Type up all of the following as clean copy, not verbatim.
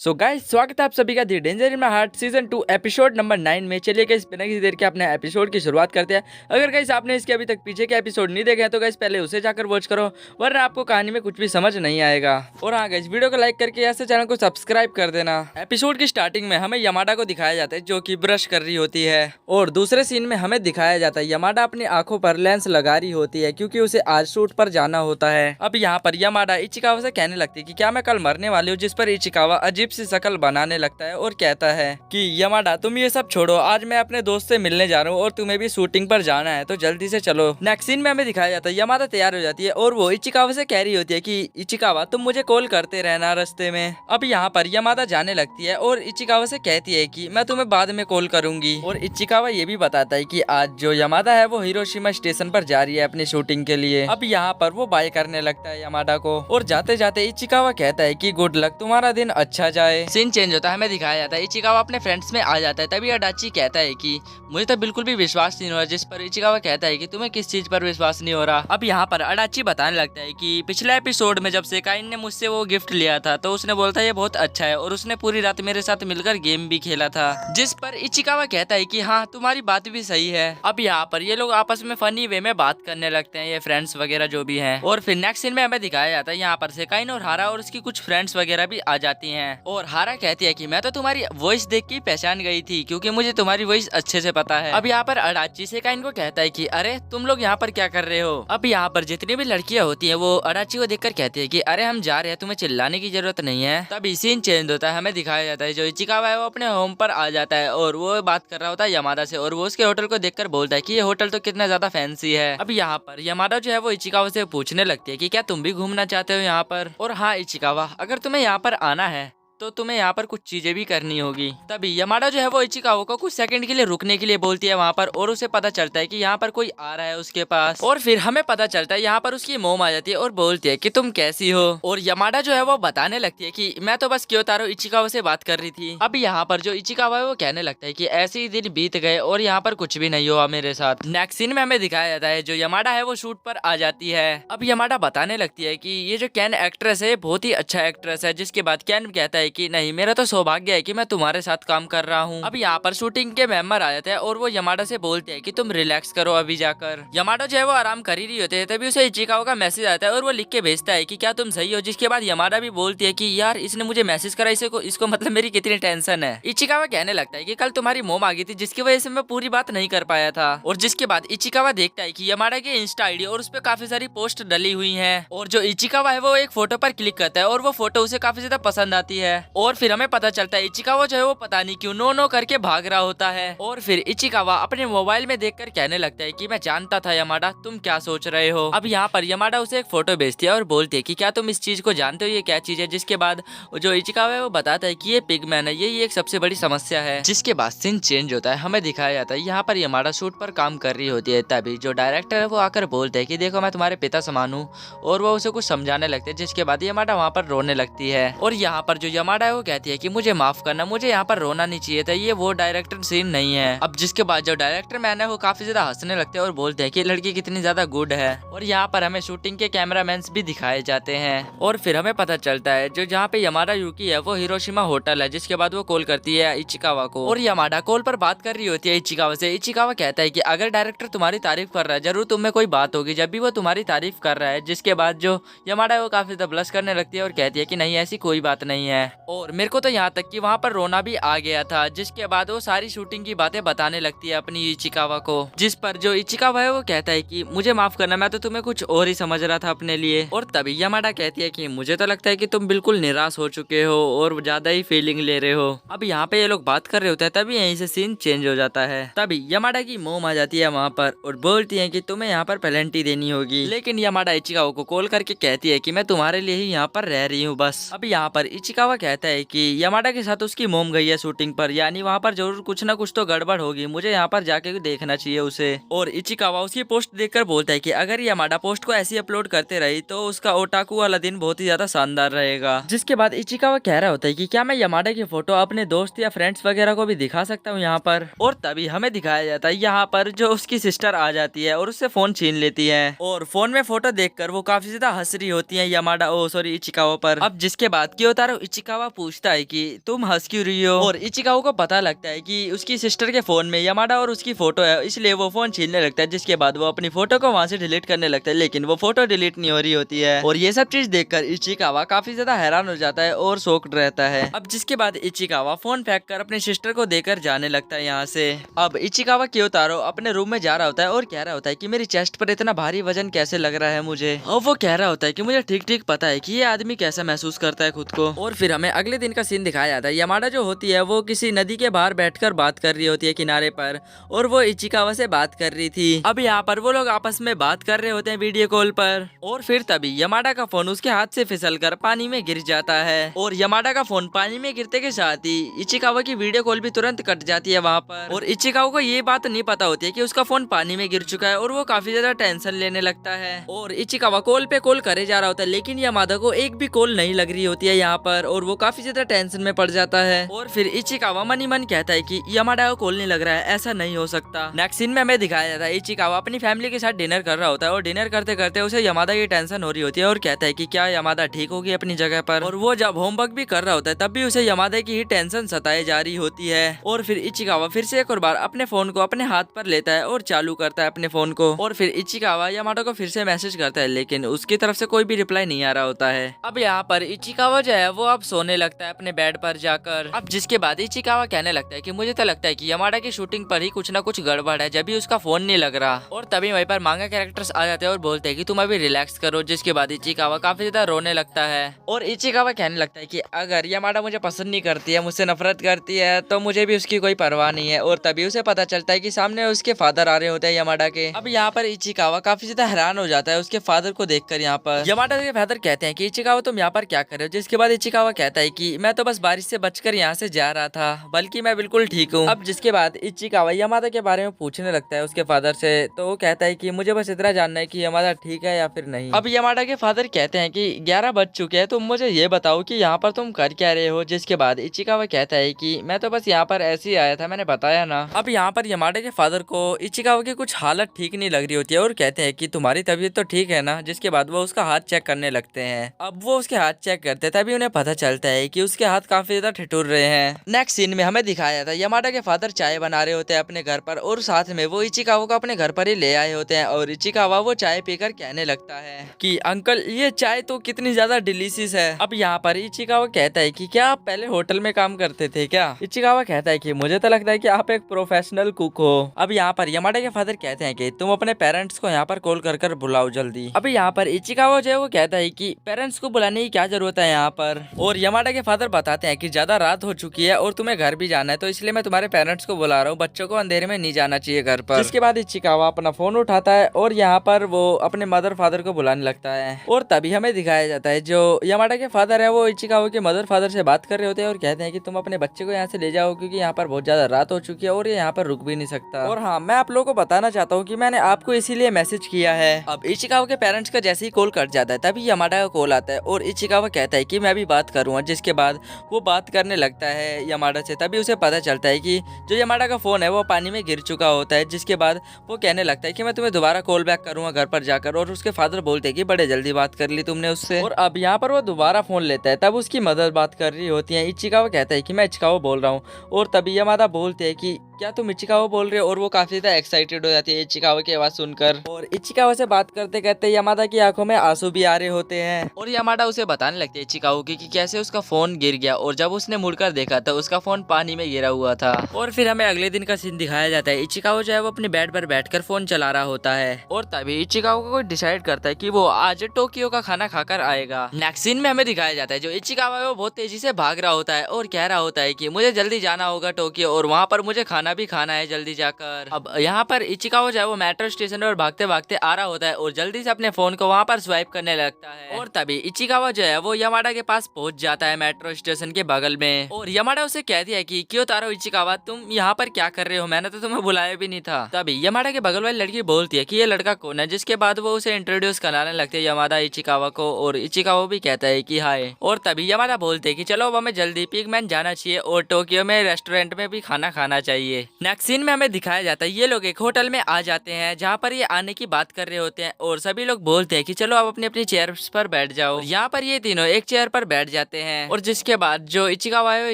So guys, स्वागत है आप सभी का the danger in my heart season 2 episode number 9 में। चलिए गाइस, बिना किसी देर के अपने एपिसोड की शुरुआत करते हैं। अगर गाइस आपने इसके अभी तक पीछे के एपिसोड नहीं देखे हैं तो गाइस पहले उसे जाकर वॉच करो, वरना आपको कहानी में कुछ भी समझ नहीं आएगा। और हाँ गाइस, वीडियो को लाइक करके ऐसे चैनल को सब्सक्राइब कर देना। एपिसोड की स्टार्टिंग में हमें यमाडा को दिखाया जाता है जो की ब्रश कर रही होती है, और दूसरे सीन में हमें दिखाया जाता है यमाडा अपनी आंखों पर लेंस लगा रही होती है क्योंकि उसे आज शूट पर जाना होता है। अब यहाँ पर यमाडा इचिकावा से कहने लगती है कि क्या मैं कल मरने वाली हूँ, जिस पर इचिकावा अजीब सी शक्ल बनाने लगता है और कहता है कि यमाडा तुम ये सब छोड़ो, आज मैं अपने दोस्त से मिलने जा रहा हूँ और तुम्हें भी शूटिंग पर जाना है तो जल्दी से चलो। नेक्स्ट सीन में हमें दिखाया जाता है यमाडा तैयार हो जाती है और वो इचिकावा से कह रही होती है कि इचिकावा तुम मुझे कॉल करते रहना रास्ते में। अब यहाँ पर यमाडा जाने लगती है और इचिकावा से कहती है कि मैं तुम्हें बाद में कॉल करूंगी। और इचिकावा ये भी बताता है कि आज जो यमाडा है वो हिरोशिमा स्टेशन पर जा रही है अपनी शूटिंग के लिए। अब यहाँ पर वो बाय करने लगता है यमाडा को, और जाते जाते इचिकावा कहता है कि गुड लक, तुम्हारा दिन अच्छा जाए। सीन चेंज होता है, हमें दिखाया जाता है इचिकावा अपने फ्रेंड्स में आ जाता है। तभी अडाची कहता है कि मुझे तो बिल्कुल भी विश्वास नहीं हो रहा, जिस पर इचिकावा कहता है कि तुम्हें किस चीज पर विश्वास नहीं हो रहा। अब यहाँ पर अडाची बताने लगता है कि पिछले एपिसोड में जब सेकाइन ने मुझसे वो गिफ्ट लिया था तो उसने बोला था ये बहुत अच्छा है, और उसने पूरी रात मेरे साथ मिलकर गेम भी खेला था, जिस पर इचिकावा कहता है कि हाँ तुम्हारी बात भी सही है। अब यहाँ पर ये लोग आपस में फनी वे में बात करने लगते हैं, ये फ्रेंड्स वगैरह जो भी हैं। और फिर नेक्स्ट सीन में हमें दिखाया जाता है यहाँ पर सेकाइन और हारा और उसकी कुछ फ्रेंड्स वगैरह भी आ जाती हैं। और हारा कहती है कि मैं तो तुम्हारी वॉइस देख के पहचान गई थी क्योंकि मुझे तुम्हारी वॉइस अच्छे से पता है। अब यहाँ पर अडाची सेकाइन को कहता है कि अरे तुम लोग यहाँ पर क्या कर रहे हो। अब यहाँ पर जितनी भी लड़कियां होती हैं वो अडाची को देखकर कहती है कि अरे हम जा रहे हैं, तुम्हें चिल्लाने की जरूरत नहीं है। तभी सीन चेंज होता है, हमें दिखाया जाता है जो इचिकावा है वो अपने होम पर आ जाता है और वो बात कर रहा होता है यमाडा से, और वो उसके होटल को देखकर बोलता है कि ये होटल तो कितना ज्यादा फैंसी है। अब यहाँ पर यमाडा जो है वो इचिकावा से पूछने लगती है कि क्या तुम भी घूमना चाहते हो यहाँ पर। और हाँ इचिकावा, अगर तुम्हें यहाँ पर आना है तो तुम्हें यहाँ पर कुछ चीजें भी करनी होगी। तभी यमाडा जो है वो इचिकावा को कुछ सेकंड के लिए रुकने के लिए बोलती है वहाँ पर, और उसे पता चलता है कि यहाँ पर कोई आ रहा है उसके पास। और फिर हमें पता चलता है यहाँ पर उसकी मोम आ जाती है और बोलती है कि तुम कैसी हो। और यमाडा जो है वो बताने लगती है कि मैं तो बस क्योतारो इचिकावा से बात कर रही थी। अब यहाँ पर जो इचिकावा है वो कहने लगता है कि ऐसे ही दिन बीत गए और यहाँ पर कुछ भी नहीं हुआ मेरे साथ। नेक्स्ट सीन में हमें दिखाया जाता है जो यमाडा है वो शूट पर आ जाती है। अब यमाडा बताने लगती है कि ये जो कैन एक्ट्रेस है बहुत ही अच्छा एक्ट्रेस है, जिसके बाद कैन कहता है कि नहीं, मेरा तो सौभाग्य है कि मैं तुम्हारे साथ काम कर रहा हूँ। अब यहाँ पर शूटिंग के मेंबर आ जाते हैं और वो यमाडा से बोलते हैं कि तुम रिलैक्स करो अभी जाकर। यमाडा जो है वो आराम कर ही रही होते हैं, तभी उसे इचिकावा का मैसेज आता है और वो लिख के भेजता है कि क्या तुम सही हो। जिसके बाद यमाडा भी बोलती है कि यार इसने मुझे मैसेज करा, इसको मतलब मेरी कितनी टेंशन है। इचिकावा कहने लगता है कि कल तुम्हारी मोम आ गई थी जिसकी वजह से मैं पूरी बात नहीं कर पाया था। और जिसके बाद इचिकावा देखता है कि यमाडा की इंस्टा आईडी और उस पर काफी सारी पोस्ट डली हुई है, और जो इचिकावा है वो एक फोटो पर क्लिक करता है और वो फोटो उसे काफी ज्यादा पसंद आती है। और फिर हमें पता चलता है इचिकावा जो है वो पता नहीं क्यों नो नो करके भाग रहा होता है। और फिर इचिकावा अपने मोबाइल में देखकर कहने लगता है कि मैं जानता था यमाडा तुम क्या सोच रहे हो। अब यहाँ पर यमाडा उसे एक फोटो भेजती है और बोलती है कि क्या तुम इस चीज को जानते हो, ये क्या चीज है। जिसके बाद जो इचिकावा है वो बताता है कि ये पिगमैन है, ये एक सबसे बड़ी समस्या है। जिसके बाद सीन चेंज होता है, हमें दिखाया जाता है यहाँ पर यमाडा शूट पर काम कर रही होती है। तभी जो डायरेक्टर है वो आकर बोलते है कि देखो मैं तुम्हारे पिता समान हूँ, और वो उसे कुछ समझाने लगते हैं। जिसके बाद यमाडा वहाँ पर रोने लगती है, और यहाँ पर जो यमाडा है वो कहती है कि मुझे माफ करना, मुझे यहाँ पर रोना नहीं चाहिए था, ये वो डायरेक्टर सीन नहीं है। अब जिसके बाद जो डायरेक्टर मैन है वो काफी ज्यादा हंसने लगते हैं और बोलते हैं कि लड़की कितनी ज्यादा गुड है। और यहाँ पर हमें शूटिंग के कैमरामैन भी दिखाए जाते हैं। और फिर हमें पता चलता है जो जहाँ पे यमाडा युकी है वो हिरोशिमा होटल है। जिसके बाद वो कॉल करती है इचिकावा को, और यमाडा कॉल पर बात कर रही होती है इचिकावा से। इचिकावा कहता है कि अगर डायरेक्टर तुम्हारी तारीफ कर रहा है जरूर तुम में कोई बात होगी जब भी वो तुम्हारी तारीफ कर रहा है। जिसके बाद जो यमाडा है वो काफी ज्यादा ब्लश करने लगती है और कहती है कि नहीं ऐसी कोई बात नहीं है। और मेरे को तो यहाँ तक कि वहाँ पर रोना भी आ गया था। जिसके बाद वो सारी शूटिंग की बातें बताने लगती है अपनी इचिकावा को, जिस पर जो इचिकावा है वो कहता है कि मुझे माफ करना, मैं तो तुम्हें कुछ और ही समझ रहा था अपने लिए। और तभी यमाडा कहती है कि मुझे तो लगता है कि तुम बिल्कुल निराश हो चुके हो और ज्यादा ही फीलिंग ले रहे हो। अब यहाँ पे ये लोग बात कर रहे होते हैं, तभी यहीं से सीन चेंज हो जाता है। तभी यमाडा की मोम आ जाती है वहाँ पर और बोलती है कि तुम्हें यहाँ पर पेनल्टी देनी होगी। लेकिन यमाडा इचिकावा को कॉल करके कहती है कि मैं तुम्हारे लिए ही यहाँ पर रह रही हूँ बस। अब यहाँ पर इचिकावा कहता है कि यमाडा के साथ उसकी मोम गई है शूटिंग पर, यानी वहाँ पर जरूर कुछ ना कुछ तो गड़बड़ होगी, मुझे यहाँ पर जाके देखना चाहिए उसे। और इचिकावा उसकी पोस्ट देखकर बोलता है कि अगर यमाडा पोस्ट को ऐसी अपलोड करते रही तो उसका ओटाकू वाला दिन बहुत ही ज्यादा शानदार रहेगा। जिसके बाद इचिकावा कह रहा होता है कि क्या मैं यमाडा की फोटो अपने दोस्त या फ्रेंड्स वगैरह को भी दिखा सकता हूँ यहाँ पर। और तभी हमें दिखाया जाता है यहाँ पर जो उसकी सिस्टर आ जाती है और उससे फोन छीन लेती है, और फोन में फोटो देखकर वो काफी ज्यादा हंस रही होती है यमाडा इचिकावा पर। अब जिसके बाद क्योतारो इचिकावा इचिकावा पूछता है कि तुम हंस क्यों रही हो, और इचिकावा को पता लगता है कि उसकी सिस्टर के फोन में यामाडा और उसकी फोटो है, इसलिए वो फोन छीनने लगता है। जिसके बाद वो अपनी फोटो को वहाँ से डिलीट करने लगता है, लेकिन वो फोटो डिलीट नहीं हो रही होती है। और ये सब चीज देखकर इचिकावा काफी ज्यादा हैरान हो जाता है और शॉक्ड रहता है। अब जिसके बाद इचिकावा फोन फेंक कर अपनी सिस्टर को देकर जाने लगता है यहाँ से। अब इचिकावा क्योतारो अपने रूम में जा रहा होता है और कह रहा होता है कि मेरी चेस्ट पर इतना भारी वजन कैसे लग रहा है मुझे। अब वो कह रहा होता है कि मुझे ठीक ठीक पता है कि ये आदमी कैसा महसूस करता है खुद को। और फिर हमें अगले दिन का सीन दिखाया जाता है। यामाडा जो होती है वो किसी नदी के बाहर बैठकर बात कर रही होती है किनारे पर, और वो इचिकावा से बात कर रही थी। अब यहाँ पर वो लोग आपस में बात कर रहे होते हैं वीडियो कॉल पर, और फिर तभी यामाडा का फोन उसके हाथ से फिसलकर पानी में गिर जाता है। और यामाडा का फोन पानी में गिरते के साथ ही इचिकावा की वीडियो कॉल भी तुरंत कट जाती है वहाँ पर। और इचिकावा को ये बात नहीं पता होती है कि उसका फोन पानी में गिर चुका है, और वो काफी ज्यादा टेंशन लेने लगता है। और इचिकावा कॉल पे कॉल करे जा रहा होता है, लेकिन यामाडा को एक भी कॉल नहीं लग रही होती है यहाँ पर, और वो काफी ज्यादा टेंशन में पड़ जाता है। और फिर इचिकावा मन ही मन कहता है कि यामाडा को कॉल नहीं लग रहा है, ऐसा नहीं हो सकता। नेक्स्ट सीन में हमें दिखाया जाता है इचिकावा अपनी फैमिली के साथ डिनर कर रहा होता है, और डिनर करते करते उसे यामाडा की टेंशन हो रही होती है, और कहता है कि क्या यामाडा ठीक होगी अपनी जगह पर। और वो जब होमवर्क भी कर रहा होता है तब भी उसे यामाडा की ही टेंशन सताए जा रही होती है। और फिर इचिकावा फिर से एक और बार अपने फोन को अपने हाथ पर लेता है और चालू करता है अपने फोन को। और फिर इचिकावा यामाडा को फिर से मैसेज करता है, लेकिन उसकी तरफ से कोई भी रिप्लाई नहीं आ रहा होता है। अब यहाँ पर इचिकावा जो है वो अब सोने लगता है अपने बेड पर जाकर। अब जिसके बाद इचिकावा कहने लगता है कि मुझे तो लगता है कि यामाडा की शूटिंग पर ही कुछ ना कुछ गड़बड़ है, जब भी उसका फोन नहीं लग रहा। और तभी वहीं पर मांगा कैरेक्टर्स आ जाते हैं और बोलते हैं कि तुम अभी रिलैक्स करो। जिसके बाद इचिकावा काफी ज्यादा रोने लगता है, और इचिकावा कहने लगता है कि अगर यामाडा मुझे पसंद नहीं करती है, मुझसे नफरत करती है, तो मुझे भी उसकी कोई परवाह नहीं है। और तभी उसे पता चलता है कि सामने उसके फादर आ रहे होते हैं यामाडा के। अब यहाँ पर इचिकावा काफी ज्यादा हैरान हो जाता है उसके फादर को देखकर। यहाँ पर यामाडा के फादर कहते हैं कि इचिकावा तुम यहाँ पर क्या कर रहे हो। जिसके बाद इचिकावा कहता है कि मैं तो बस बारिश से बचकर यहाँ से जा रहा था, बल्कि मैं बिल्कुल ठीक हूँ। अब जिसके बाद इचिकावा यामाडा के बारे में पूछने लगता है उसके फादर से, तो वो कहता है कि मुझे बस इतना जानना है कि यामाडा ठीक है या फिर नहीं। अब यामाडा के फादर कहते हैं कि 11 बज चुके हैं, तुम मुझे ये बताओ कि यहाँ पर तुम कर क्या रहे हो। जिसके बाद इचिकावा कहता है कि मैं तो बस यहाँ पर ऐसे ही आया था, मैंने बताया ना। अब यहाँ पर यामाडा के फादर को इचिकावा की कुछ हालत ठीक नहीं लग रही होती है, और कहते हैं कि तुम्हारी तबीयत तो ठीक है ना। जिसके बाद वो उसका हाथ चेक करने लगते हैं। अब वो उसके हाथ चेक करते हैं, तभी उन्हें पता चलता है कि उसके हाथ काफी ज्यादा ठिठुर रहे हैं। नेक्स्ट सीन में हमें दिखाया जाता है यामाडा के फादर चाय बना रहे होते हैं अपने घर पर, और साथ में वो इचिकावा को अपने घर पर ही ले आए होते हैं। और इचिकावा वो चाय पीकर कहने लगता है कि अंकल ये चाय तो कितनी ज्यादा डिलीशियस है। अब यहाँ पर इचिकावा कहता है कि क्या आप पहले होटल में काम करते थे क्या। इचिकावा कहता है कि मुझे तो लगता है कि आप एक प्रोफेशनल कुक हो। अब यहाँ पर यामाडा के फादर कहते हैं कि तुम अपने पेरेंट्स को यहाँ पर कॉल कर बुलाओ जल्दी। अभी यहाँ पर इचिकावा जो है वो कहता है कि पेरेंट्स को बुलाने की क्या जरूरत है यहाँ पर। और यामाडा के फादर बताते हैं कि ज्यादा रात हो चुकी है और तुम्हें घर भी जाना है, तो इसलिए मैं तुम्हारे पेरेंट्स को बुला रहा हूँ, बच्चों को अंधेरे में नहीं जाना चाहिए घर पर। इसके बाद इचिकावा अपना फोन उठाता है और यहाँ पर वो अपने मदर फादर को बुलाने लगता है। और तभी हमें दिखाया जाता है जो यामाडा के फादर है वो इचिकावा के मदर फादर से बात कर रहे होते हैं, और कहते हैं कि तुम अपने बच्चे को यहाँ से ले जाओ, क्योंकि यहाँ पर बहुत ज्यादा रात हो चुकी है और ये यहाँ पर रुक भी नहीं सकता। और हाँ, मैं आप लोगों को बताना चाहता हूँ कि मैंने आपको इसीलिए मैसेज किया है। अब इचिकावा के पेरेंट्स का जैसे ही कॉल कट जाता है तभी यामाडा का कॉल आता है, और इचिकावा कहता है कि मैं भी बात करूंगा। जिसके बाद वो बात करने लगता है यामाडा से, तभी उसे पता चलता है कि जो यामाडा का फोन है वो पानी में गिर चुका होता है। जिसके बाद वो कहने लगता है कि मैं तुम्हें दोबारा कॉल बैक करूंगा घर पर जाकर, और उसके फादर बोलते हैं कि बड़े जल्दी बात कर ली तुमने उससे। और अब यहाँ पर वो दोबारा फोन लेता है, तब उसकी मदर बात कर रही होती है। इचिकावा कहता है कि मैं इचिकावा बोल रहा हूँ, और तभी यामाडा बोलते हैं कि क्या तुम इचिकावा बोल रहे हो, और वो काफी ज्यादा एक्साइटेड हो जाती है इचिकावा की आवाज सुनकर। और इचिकावा से बात करते करते यामाडा की आंखों में आंसू भी आ रहे होते हैं, और यामाडा उसे बताने लगते हैं इचिकावा की कि कैसे उसका फोन गिर गया, और जब उसने मुड़कर देखा तो उसका फोन पानी में गिरा हुआ था। और फिर हमें अगले दिन का सीन दिखाया जाता है। इचिकावा जो है वो अपने बेड पर बैठकर फोन चला रहा होता है, और तभी इचिकावा को डिसाइड करता है कि वो आज टोक्यो का खाना खाकर आएगा। नेक्स्ट सीन में हमें दिखाया जाता है जो इचिकावा है वो बहुत तेजी से भाग रहा होता है और कह रहा होता है कि मुझे जल्दी जाना होगा टोक्यो, और वहाँ पर मुझे खाना भी खाना है जल्दी जाकर। अब यहाँ पर इचिकावा जो है वो मेट्रो स्टेशन पर भागते भागते आ रहा होता है, और जल्दी से अपने फोन को वहाँ पर स्वाइप करने लगता है। और तभी इचिकावा जो है वो यामाडा के पास पहुंच जाता है मेट्रो स्टेशन के बगल में, और यामाडा उसे कहती है कि क्यों तारो इचिकावा तुम यहाँ पर क्या कर रहे हो, मैंने तो तुम्हें बुलाया भी नहीं था। तभी यामाडा के बगल वाली लड़की बोलती है कि ये लड़का कौन है। जिसके बाद वो उसे इंट्रोड्यूस कराने लगते है यामाडा इचिकावा को, और इचिकावा भी कहता है कि हाय। और तभी यामाडा बोलते है कि चलो अब हमें जल्दी पिगमैन जाना चाहिए और टोक्यो में रेस्टोरेंट में भी खाना खाना चाहिए। नेक्स्ट सीन में हमें दिखाया जाता है ये लोग एक होटल में आ जाते हैं जहाँ पर ये आने की बात कर रहे होते हैं, और सभी लोग बोलते हैं कि चलो आप अपनी अपनी चेयर्स पर बैठ जाओ। यहाँ पर ये तीनों एक चेयर पर बैठ जाते हैं। और जिसके बाद जो इचिकावा है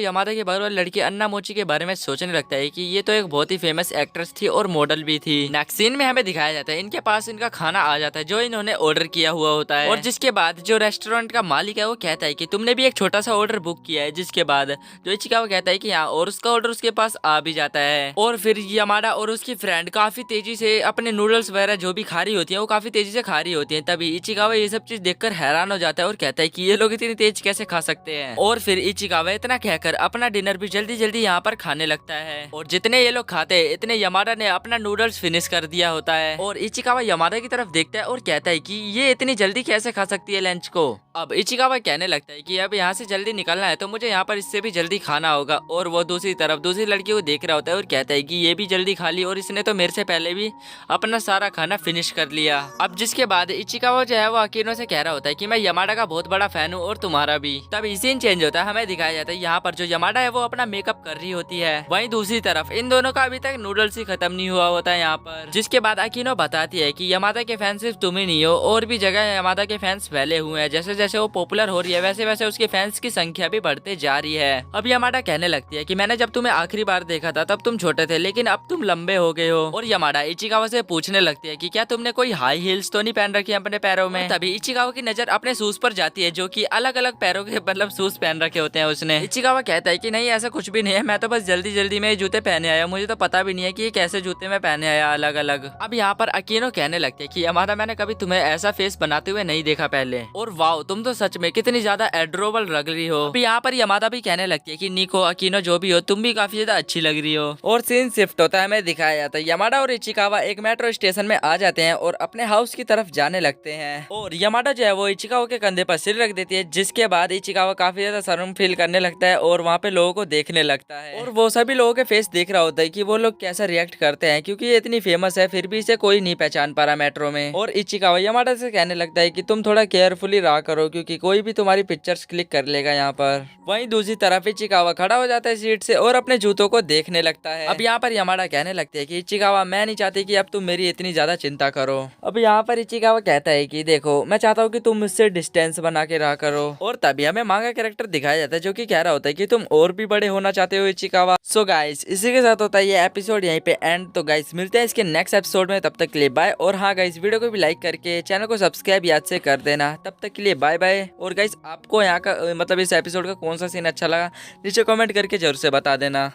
यामादा के बगल वाली लड़की अन्ना मोची के बारे में सोचने लगता है कि ये तो एक बहुत ही फेमस एक्ट्रेस थी और मॉडल भी थी। नेक्स्ट सीन में हमें दिखाया जाता है इनके पास इनका खाना आ जाता है जो इन्होंने ऑर्डर किया हुआ होता है। और जिसके बाद जो रेस्टोरेंट का मालिक है वो कहता है कि तुमने भी एक छोटा सा ऑर्डर बुक किया है। जिसके बाद जो इचिकावा कहता है कि हाँ, और उसका ऑर्डर उसके पास आ भी जाता है। और फिर यामाडा और उसकी फ्रेंड काफी तेजी से अपने नूडल्स वगैरह जो भी खा रही होती है वो काफी तेजी से खा रही होती है। तभी इचिकावा ये सब चीज देखकर हैरान हो जाता है और कहता है कि ये लोग इतनी तेज कैसे खा सकते हैं। और फिर इचिकावा इतना कहकर अपना डिनर भी जल्दी जल्दी यहाँ पर खाने लगता है। और जितने ये लोग खाते हैं इतने यामाडा ने अपना नूडल्स फिनिश कर दिया होता है। और इचिकावा यामाडा की तरफ देखता है और कहता है कि ये इतनी जल्दी कैसे खा सकती है लंच को। अब इचिकावा कहने लगता है कि अब यहाँ से जल्दी निकलना है तो मुझे यहाँ पर इससे भी जल्दी खाना होगा। और वो दूसरी तरफ दूसरी लड़की को देख रहा होता है और कहता है कि ये भी जल्दी खा ली और इसने तो मेरे से पहले भी अपना सारा खाना फिनिश कर लिया। अब जिसके बाद इचिकावा जो है वो अकीनो से कह रहा होता है कि मैं यामाडा का बहुत बड़ा फैन हूँ और तुम्हारा भी। तब सीन चेंज होता है, हमें दिखाया जाता है यहाँ पर जो यामाडा है वो अपना मेकअप कर रही होती है। वहीं दूसरी तरफ इन दोनों का अभी तक नूडल्स ही खत्म नहीं हुआ होता है यहाँ पर। जिसके बाद अकीनो बताती है कि यामाडा के फैन सिर्फ तुम ही नहीं हो, और भी जगह यामाडा के फैंस फैले हुए हैं। जैसे जैसे वो पॉपुलर हो रही है वैसे वैसे उसके फैंस की संख्या भी बढ़ते जा रही है। अब यामाडा कहने लगती है कि मैंने जब तुम्हें आखिरी बार देखा था तब तुम छोटे थे लेकिन अब तुम लंबे हो गए हो। और यामाडा इचिकावा से पूछने लगती है कि क्या तुमने कोई हाई हील्स तो नहीं पहन रखी अपने पैरों में। तभी इचिकावा की नजर अपने शूज पर जाती है जो कि अलग अलग पैरों के मतलब शूज पहन रखे होते हैं उसने। इचिकावा कहता है कि नहीं ऐसा कुछ भी नहीं है, मैं तो बस जल्दी जल्दी में जूते पहने आया, मुझे तो पता भी नहीं है कि ये कैसे जूते में पहने आया अलग अलग। अब यहाँ पर अकीनो कहने लगते हैं कि यामाडा मैंने कभी तुम्हें ऐसा फेस बनाते हुए नहीं देखा पहले, और वाओ तुम तो सच में कितनी ज्यादा एडोरेबल लग रही हो। अभी यहाँ पर यामाडा भी कहने लगती है कि निको अकीनो जो भी हो तुम भी काफी ज्यादा अच्छी लग रही हो। और सीन शिफ्ट होता है, हमें दिखाया जाता है यामाडा और इचिकावा एक मेट्रो स्टेशन में आ जाते हैं और अपने हाउस की तरफ जाने लगते हैं। और यामाडा जो है वो इचिकावा के कंधे पर सिर रख देती है। जिसके बाद इचिकावा काफी ज्यादा शर्म फील करने लगता है और वहाँ पे लोगों को देखने लगता है। और वो सभी लोगों के फेस देख रहा होता है कि वो लोग कैसा रिएक्ट करते हैं, क्योंकि ये इतनी फेमस है फिर भी इसे कोई नहीं पहचान पा रहा मेट्रो में। और इचिकावा यामाडा से कहने लगता है कि तुम थोड़ा केयरफुली रहा करो क्योंकि कोई भी तुम्हारी पिक्चर्स क्लिक कर लेगा यहाँ पर। वहीं दूसरी तरफ इचिकावा खड़ा हो जाता है सीट से और अपने जूतों को देखने लगता है। अब यहाँ पर यामाडा कहने लगते हैं कि इचिकावा मैं नहीं चाहती कि अब तुम मेरी इतनी ज्यादा चिंता करो। अब यहाँ पर इचिकावा कहता है कि देखो मैं चाहता हूँ कि तुम मुझसे डिस्टेंस बना के रहा करो। और तभी हमें मांगा कैरेक्टर दिखाया जाता है जो कि कह रहा होता है कि तुम और भी बड़े होना चाहते हो इचिकावा। सो गाइस इसी के साथ होता है ये एपिसोड यहीं पे एंड। तो गाइस मिलते हैं इसके नेक्स्ट एपिसोड में, तब तक के लिए बाय। और हाँ गाइस वीडियो को भी लाइक करके चैनल को सब्सक्राइब याद से कर देना। तब तक के लिए बाय बाय। और गाइस आपको यहाँ का मतलब इस एपिसोड का कौन सा सीन अच्छा लगा नीचे कमेंट करके जरूर से बता देना।